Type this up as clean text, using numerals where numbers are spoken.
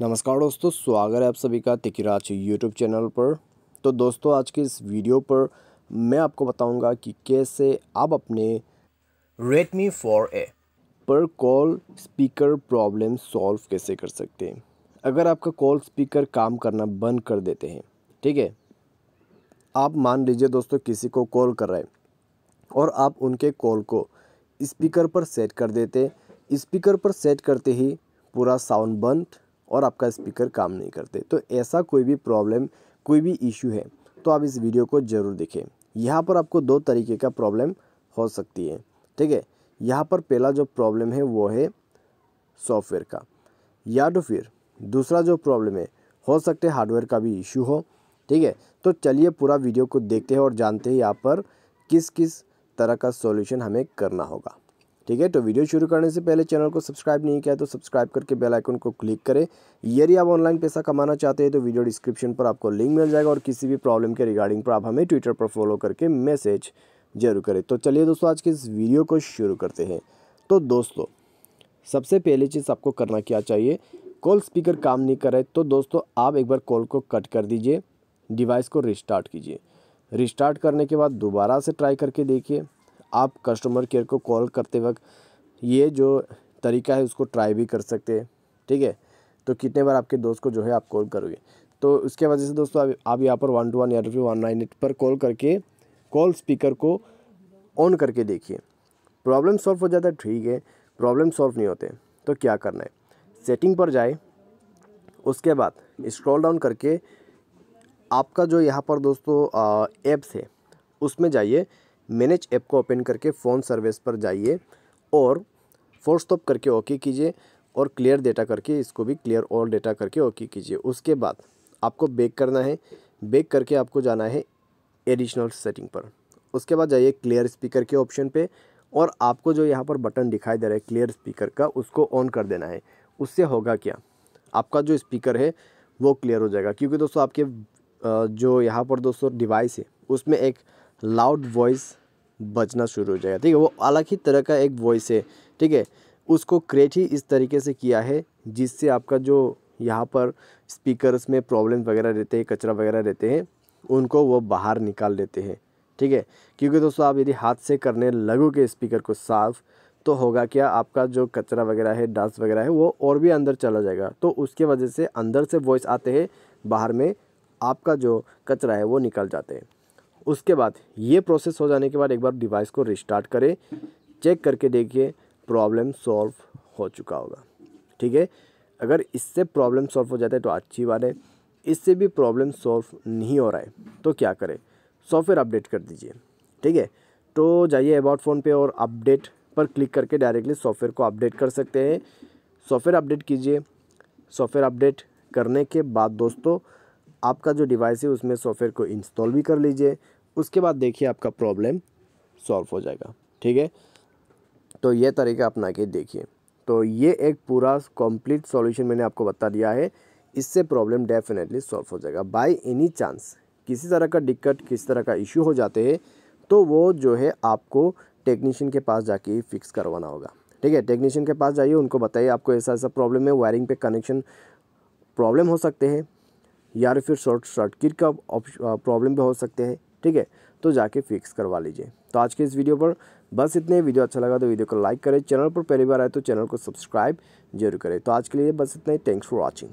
नमस्कार दोस्तों, स्वागत है आप सभी का तिकिराज यूट्यूब चैनल पर। तो दोस्तों, आज के इस वीडियो पर मैं आपको बताऊंगा कि कैसे आप अपने Redmi 4A पर कॉल स्पीकर प्रॉब्लम सॉल्व कैसे कर सकते हैं। अगर आपका कॉल स्पीकर काम करना बंद कर देते हैं, ठीक है, आप मान लीजिए दोस्तों किसी को कॉल कर रहे हैं और आप उनके कॉल को स्पीकर पर सेट कर देते, स्पीकर पर सेट करते ही पूरा साउंड बंद और आपका स्पीकर काम नहीं करते। तो ऐसा कोई भी प्रॉब्लम, कोई भी इशू है तो आप इस वीडियो को ज़रूर देखें। यहाँ पर आपको दो तरीके का प्रॉब्लम हो सकती है, ठीक है। यहाँ पर पहला जो प्रॉब्लम है वो है सॉफ्टवेयर का, या तो फिर दूसरा जो प्रॉब्लम है हो सकता है हार्डवेयर का भी इशू हो, ठीक है। तो चलिए पूरा वीडियो को देखते हैं और जानते हैं यहाँ पर किस किस तरह का सॉल्यूशन हमें करना होगा, ठीक है। तो वीडियो शुरू करने से पहले चैनल को सब्सक्राइब नहीं किया तो सब्सक्राइब करके बेल आइकन को क्लिक करें। यदि आप ऑनलाइन पैसा कमाना चाहते हैं तो वीडियो डिस्क्रिप्शन पर आपको लिंक मिल जाएगा और किसी भी प्रॉब्लम के रिगार्डिंग पर आप हमें ट्विटर पर फॉलो करके मैसेज जरूर करें। तो चलिए दोस्तों, आज के इस वीडियो को शुरू करते हैं। तो दोस्तों, सबसे पहली चीज़ आपको करना क्या चाहिए, कॉल स्पीकर काम नहीं कर रहे तो दोस्तों आप एक बार कॉल को कट कर दीजिए, डिवाइस को रिस्टार्ट कीजिए। रिस्टार्ट करने के बाद दोबारा से ट्राई करके देखिए। आप कस्टमर केयर को कॉल करते वक्त ये जो तरीका है उसको ट्राई भी कर सकते हैं, ठीक है। तो कितने बार आपके दोस्त को जो है आप कॉल करोगे, तो उसके वजह से दोस्तों आप यहाँ पर 121 या फिर 198 पर कॉल करके कॉल स्पीकर को ऑन करके देखिए। प्रॉब्लम सॉल्व हो जाता है, ठीक है। प्रॉब्लम सॉल्व नहीं होते तो क्या करना है, सेटिंग पर जाए, उसके बाद स्क्रॉल डाउन करके आपका जो यहाँ पर दोस्तों ऐप्स है उसमें जाइए, मैनेज ऐप को ओपन करके फ़ोन सर्विस पर जाइए और फोर्स स्टॉप करके ओके कीजिए और क्लियर डेटा करके इसको भी क्लियर ऑल डेटा करके ओके कीजिए। उसके बाद आपको बैक करना है, बैक करके आपको जाना है एडिशनल सेटिंग पर। उसके बाद जाइए क्लियर स्पीकर के ऑप्शन पे और आपको जो यहाँ पर बटन दिखाई दे रहा है क्लियर स्पीकर का, उसको ऑन कर देना है। उससे होगा क्या, आपका जो स्पीकर है वो क्लियर हो जाएगा। क्योंकि दोस्तों आपके जो यहाँ पर दोस्तों डिवाइस है उसमें एक लाउड वॉइस बजना शुरू हो जाएगा, ठीक है। वो अलग ही तरह का एक वॉइस है, ठीक है। उसको क्रिएट ही इस तरीके से किया है जिससे आपका जो यहाँ पर स्पीकर्स में प्रॉब्लम वगैरह रहते हैं, कचरा वगैरह रहते हैं, उनको वो बाहर निकाल देते हैं, ठीक है। क्योंकि दोस्तों आप यदि हाथ से करने लगोगे स्पीकर को साफ़ तो होगा क्या, आपका जो कचरा वगैरह है, डस्ट वगैरह है, वो और भी अंदर चला जाएगा। तो उसके वजह से अंदर से वॉइस आते हैं, बाहर में आपका जो कचरा है वो निकल जाते हैं। उसके बाद ये प्रोसेस हो जाने के बाद एक बार डिवाइस को रिस्टार्ट करें, चेक करके देखिए प्रॉब्लम सॉल्व हो चुका होगा, ठीक है। अगर इससे प्रॉब्लम सॉल्व हो जाता है तो अच्छी बात है। इससे भी प्रॉब्लम सॉल्व नहीं हो रहा है तो क्या करें, सॉफ्टवेयर अपडेट कर दीजिए, ठीक है। तो जाइए अबाउट फ़ोन पे और अपडेट पर क्लिक करके डायरेक्टली सॉफ्टवेयर को अपडेट कर सकते हैं। सॉफ्टवेयर अपडेट कीजिए। सॉफ्टवेयर अपडेट करने के बाद दोस्तों आपका जो डिवाइस है उसमें सॉफ्टवेयर को इंस्टॉल भी कर लीजिए। उसके बाद देखिए आपका प्रॉब्लम सॉल्व हो जाएगा, ठीक है। तो ये तरीका अपना के देखिए। तो ये एक पूरा कंप्लीट सॉल्यूशन मैंने आपको बता दिया है, इससे प्रॉब्लम डेफिनेटली सॉल्व हो जाएगा। बाय एनी चांस किसी तरह का दिक्कत, किसी तरह का इशू हो जाते हैं तो वो जो है आपको टेक्नीशियन के पास जाके फिक्स करवाना होगा, ठीक है। टेक्नीशियन के पास जाइए, उनको बताइए आपको ऐसा ऐसा प्रॉब्लम है, वायरिंग पे कनेक्शन प्रॉब्लम हो सकते हैं या फिर शॉर्ट सर्किट का प्रॉब्लम भी हो सकते हैं, ठीक है। तो जाके फिक्स करवा लीजिए। तो आज के इस वीडियो पर बस इतने। वीडियो अच्छा लगा तो वीडियो को लाइक करें, चैनल पर पहली बार आए तो चैनल को सब्सक्राइब जरूर करें। तो आज के लिए बस इतना ही। Thanks for watching.